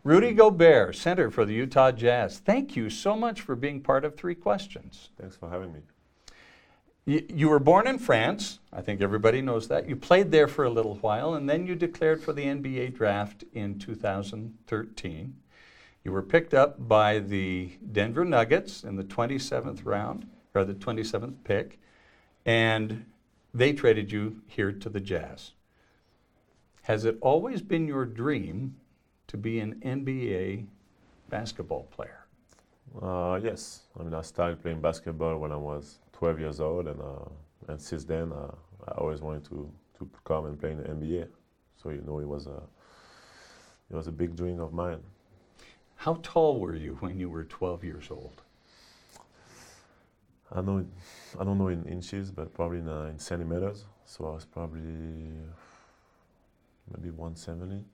Rudy Gobert, center for the Utah Jazz. Thank you so much for being part of Three Questions. Thanks for having me. You were born in France. I think everybody knows that. You played there for a little while, and then you declared for the NBA draft in 2013. You were picked up by the Denver Nuggets in the 27th round, or the 27th pick, and they traded you here to the Jazz. Has it always been your dream to be an NBA basketball player? Yes. I mean, I started playing basketball when I was 12 years old, and since then, I always wanted to come and play in the NBA. So, you know, it was a big dream of mine. How tall were you when you were 12 years old? I don't know in inches, but probably in centimeters. So I was probably maybe 170.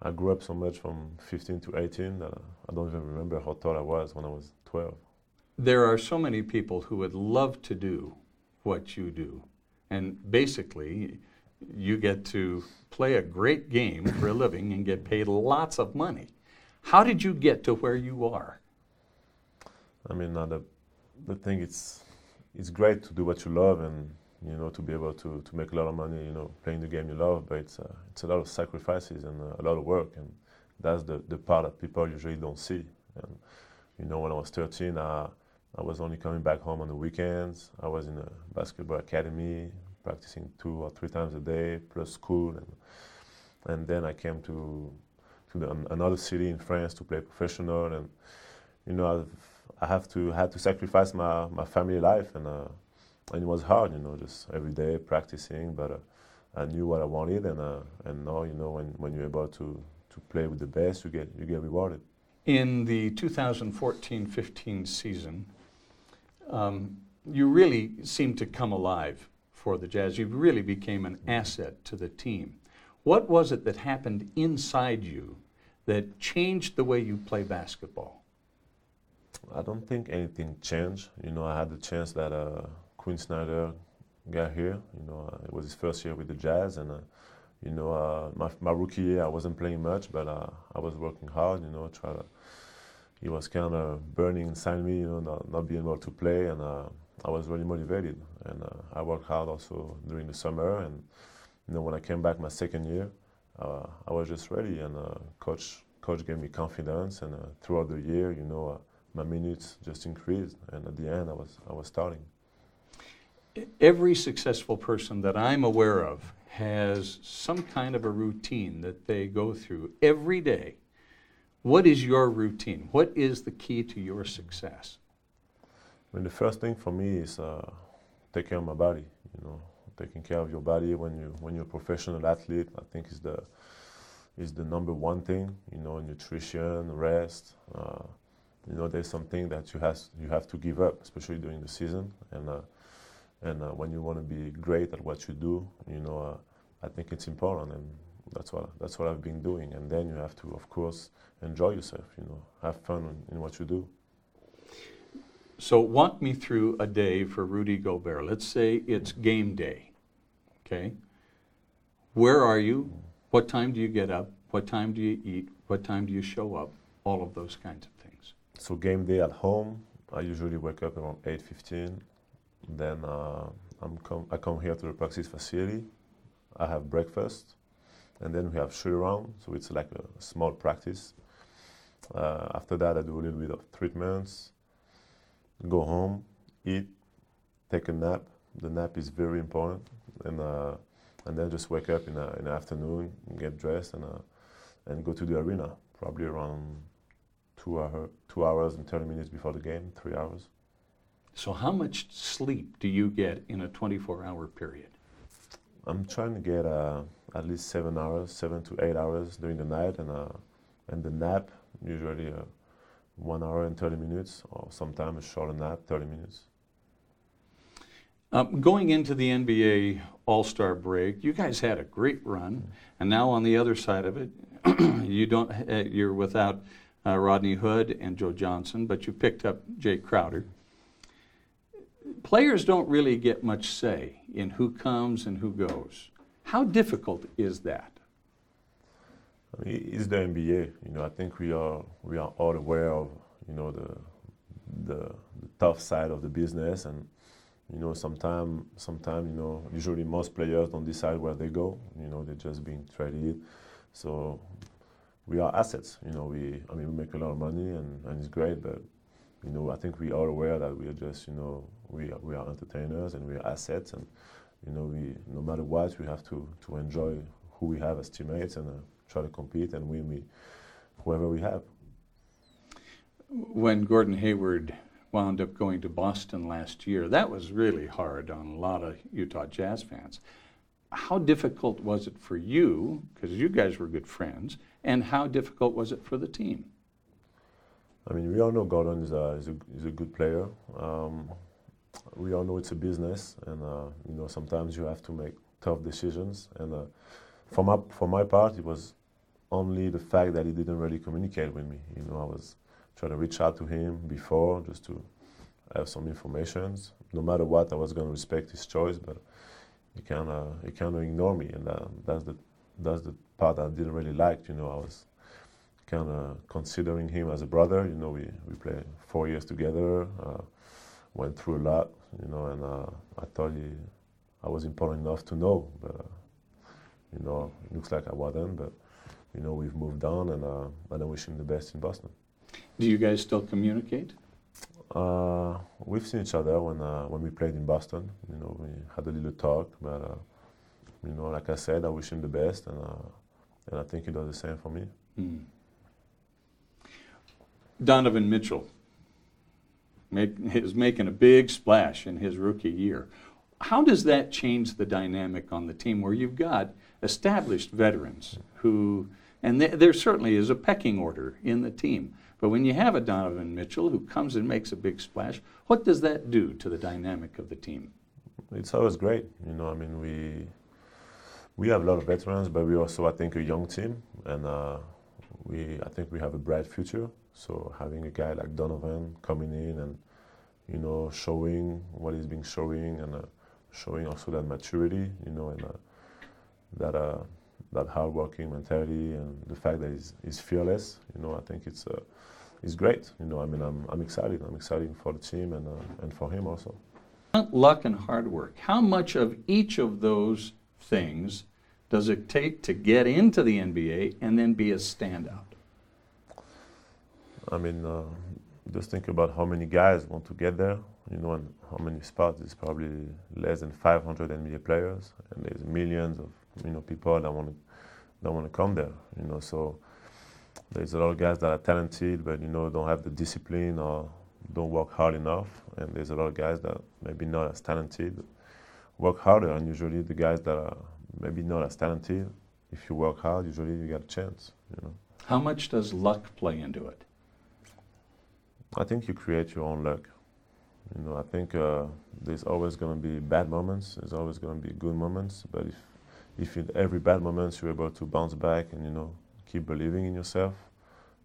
I grew up so much from 15 to 18 that I don't even remember how tall I was when I was 12. There are so many people who would love to do what you do. And basically, you get to play a great game for a living and get paid lots of money. How did you get to where you are? I mean, the thing it's great to do what you love and, you know, to be able to make a lot of money, you know, playing the game you love, but it's a lot of sacrifices and a lot of work, and that's the part that people usually don't see. And, you know, when I was 13, I was only coming back home on the weekends. I was in a basketball academy, practicing 2 or 3 times a day, plus school, and then I came to another city in France to play professional, and, you know, I had to sacrifice my family life, and it was hard, you know, just every day practicing, but I knew what I wanted, and now, you know, when you're able to play with the best, you get rewarded. In the 2014-15 season, you really seemed to come alive for the Jazz. You really became an asset to the team. What was it that happened inside you that changed the way you play basketball? I don't think anything changed. You know, I had the chance that Quinn Snyder got here. You know, it was his first year with the Jazz, and you know, my rookie year I wasn't playing much, but I was working hard. You know, he was kind of burning inside me. You know, not being able to play, and I was really motivated. And I worked hard also during the summer. And you know, when I came back my second year, I was just ready. And coach gave me confidence. And throughout the year, you know, my minutes just increased. And at the end, I was starting. Every successful person that I'm aware of has some kind of a routine that they go through every day. What is your routine? What is the key to your success? I mean, the first thing for me is take care of my body. You know, taking care of your body when you're a professional athlete, I think is the number one thing. You know, nutrition, rest. You know, there's something that you have to give up, especially during the season. And when you want to be great at what you do, you know, I think it's important, and that's what I've been doing. And then you have to, of course, enjoy yourself. You know, have fun in what you do. So walk me through a day for Rudy Gobert. Let's say it's game day. Okay. Where are you? What time do you get up? What time do you eat? What time do you show up? All of those kinds of things. So game day at home, I usually wake up around 8:15. Then I come here to the practice facility. I have breakfast, and then we have shoot around. So it's like a small practice. After that, I do a little bit of treatments. Go home, eat, take a nap. The nap is very important, and then just wake up in the afternoon, get dressed, and go to the arena. Probably around 2 hours and 30 minutes before the game, 3 hours. So how much sleep do you get in a 24-hour period? I'm trying to get at least 7 to 8 hours during the night, and the nap usually 1 hour and 30 minutes, or sometimes a shorter nap, 30 minutes. Going into the NBA All-Star break, you guys had a great run, and now on the other side of it, you're without Rodney Hood and Joe Johnson, but you picked up Jay Crowder. Players don't really get much say in who comes and who goes. How difficult is that? I mean, it's the NBA. You know, I think we are all aware of, you know, the tough side of the business, and you know, sometime, you know, usually most players don't decide where they go. You know, they're just being traded. So we are assets. You know, I mean, we make a lot of money, and it's great, but you know, I think we are aware that we are just, you know, we are entertainers and we are assets, and you know, no matter what, we have to enjoy who we have as teammates and try to compete and win whoever we have. When Gordon Hayward wound up going to Boston last year, that was really hard on a lot of Utah Jazz fans. How difficult was it for you, because you guys were good friends, and how difficult was it for the team? I mean, we all know Gordon is a good player. We all know it's a business, and you know, sometimes you have to make tough decisions. And for my part, it was only the fact that he didn't really communicate with me. You know, I was trying to reach out to him before just to have some information. No matter what, I was going to respect his choice, but he kind of ignored me, and that's the part I didn't really like. You know, I was kind of considering him as a brother. You know, we played 4 years together, went through a lot. You know, and I thought I was important enough to know, but you know, it looks like I wasn't. But you know, we've moved on, and I wish him the best in Boston. Do you guys still communicate? We've seen each other when we played in Boston. You know, we had a little talk, but you know, like I said, I wish him the best, and I think he does the same for me. Mm. Donovan Mitchell is making a big splash in his rookie year. How does that change the dynamic on the team, where you've got established veterans who, and there certainly is a pecking order in the team, but when you have a Donovan Mitchell who comes and makes a big splash, what does that do to the dynamic of the team? It's always great. You know, I mean, we have a lot of veterans, but we also, I think, a young team, and I think we have a bright future. So having a guy like Donovan coming in and, you know, showing what he's been showing, and showing also that maturity, you know, and that hard-working mentality, and the fact that he's fearless, you know, I think it's great. You know, I mean, I'm excited. I'm excited for the team and for him also. Luck and hard work. How much of each of those things does it take to get into the NBA and then be a standout? I mean, just think about how many guys want to get there, you know, and how many spots. There's probably less than 500 NBA players, and there's millions of, you know, people that want to come there, you know. So there's a lot of guys that are talented, but you know, don't have the discipline or don't work hard enough. And there's a lot of guys that maybe not as talented, work harder. And usually the guys that are maybe not as talented, if you work hard, usually you get a chance, you know. How much does luck play into it? I think you create your own luck. You know, I think there's always going to be bad moments. There's always going to be good moments. But if in every bad moment you're able to bounce back and, you know, keep believing in yourself,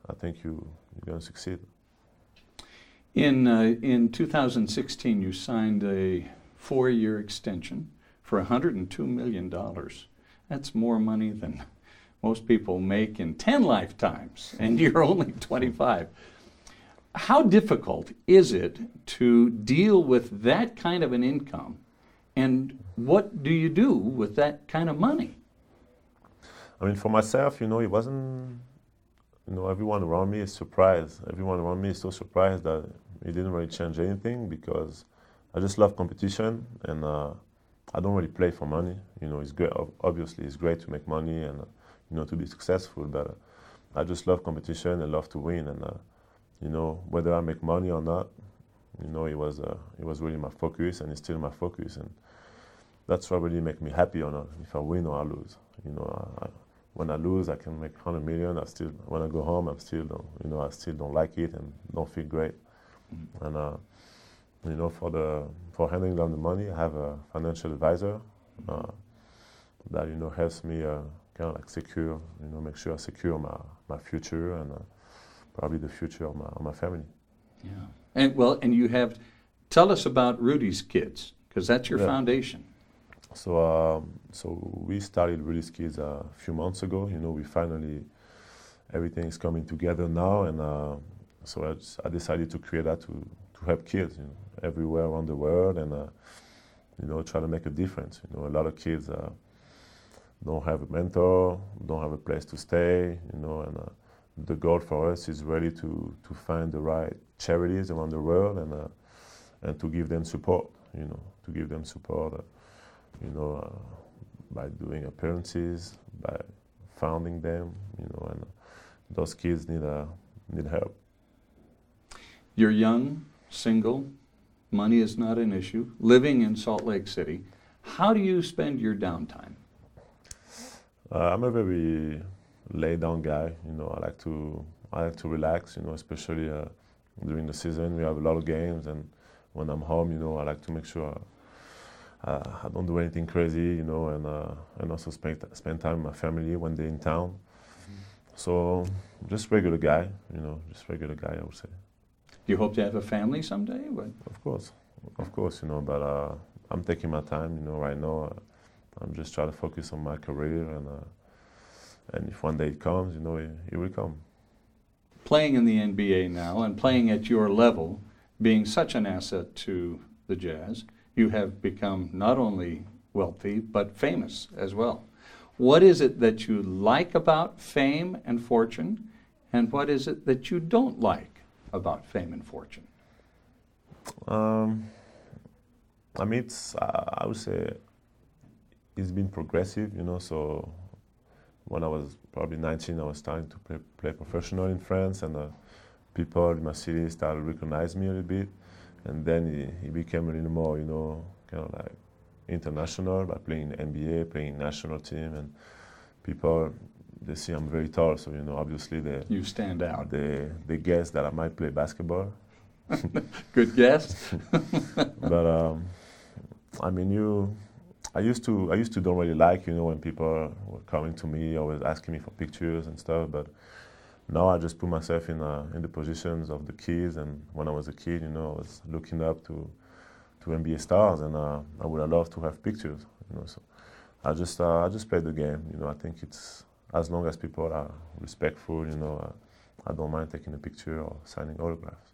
I think you're going to succeed. In 2016, you signed a 4-year extension for $102 million. That's more money than most people make in 10 lifetimes, and you're only 25. How difficult is it to deal with that kind of an income, and what do you do with that kind of money? I mean, for myself, you know, it wasn't, you know, everyone around me is surprised. Everyone around me is so surprised that it didn't really change anything, because I just love competition, and I don't really play for money. You know, it's great. Obviously, it's great to make money and, you know, to be successful, but I just love competition and love to win, and you know, whether I make money or not, you know, it was really my focus, and it's still my focus, and that's what really makes me happy or not, if I win or I lose. You know, when I lose, I can make 100 million. When I go home, I still don't like it and don't feel great. Mm-hmm. And you know, for handling down the money, I have a financial advisor that, you know, helps me kind of like secure, you know, make sure I secure my future and probably the future of my family. Yeah. And you have, tell us about Rudy's Kids, because that's your foundation. So we started Rudy's Kids a few months ago. You know, we finally everything is coming together now, and so I decided to create that to help kids, you know, everywhere around the world, and you know, try to make a difference. You know, a lot of kids don't have a mentor, don't have a place to stay, you know, and the goal for us is really to find the right charities around the world, and to give them support, you know, to give them support, you know, by doing appearances, by founding them, you know, and those kids need help. You're young, single, money is not an issue, living in Salt Lake City. How do you spend your downtime? I'm a very laid-down guy. You know, I like to relax. You know, especially during the season, we have a lot of games, and when I'm home, you know, I like to make sure I don't do anything crazy. You know, and also spend time with my family when they're in town. So just regular guy. You know, just regular guy, I would say. Do you hope to have a family someday? What? Of course. You know, but I'm taking my time. You know, right now. I'm just trying to focus on my career, and if one day it comes, you know, it will come. Playing in the NBA now and playing at your level, being such an asset to the Jazz, you have become not only wealthy, but famous as well. What is it that you like about fame and fortune, and what is it that you don't like about fame and fortune? I mean, I would say, it's been progressive, you know, so when I was probably 19, I was starting to play professional in France, and people in my city started to recognize me a little bit, and then it became a little more, you know, kind of like international by playing in the NBA, playing national team, and people, they see I'm very tall, so, you know, obviously you stand out. They guess that I might play basketball. Good guess. But, I mean, I used to don't really like, you know, when people were coming to me, always asking me for pictures and stuff. But now I just put myself in the positions of the kids. And when I was a kid, you know, I was looking up to NBA stars, and I would have loved to have pictures, you know. So I just played the game, you know. I think it's, as long as people are respectful, you know, I don't mind taking a picture or signing autographs.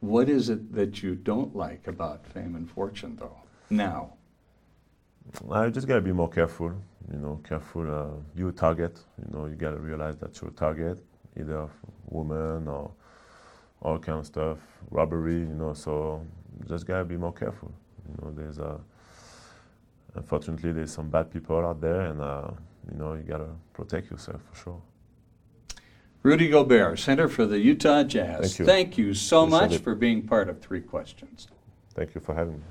What is it that you don't like about fame and fortune, though, now? I just gotta be more careful, you know, you're a target, you know, you gotta realize that you're a target, either of women or all kind of stuff, robbery, you know, so just gotta be more careful. You know, unfortunately, there's some bad people out there, and, you know, you gotta protect yourself for sure. Rudy Gobert, center for the Utah Jazz. Thank you. Thank you so Appreciate much it. for being part of 3 Questions. Thank you for having me.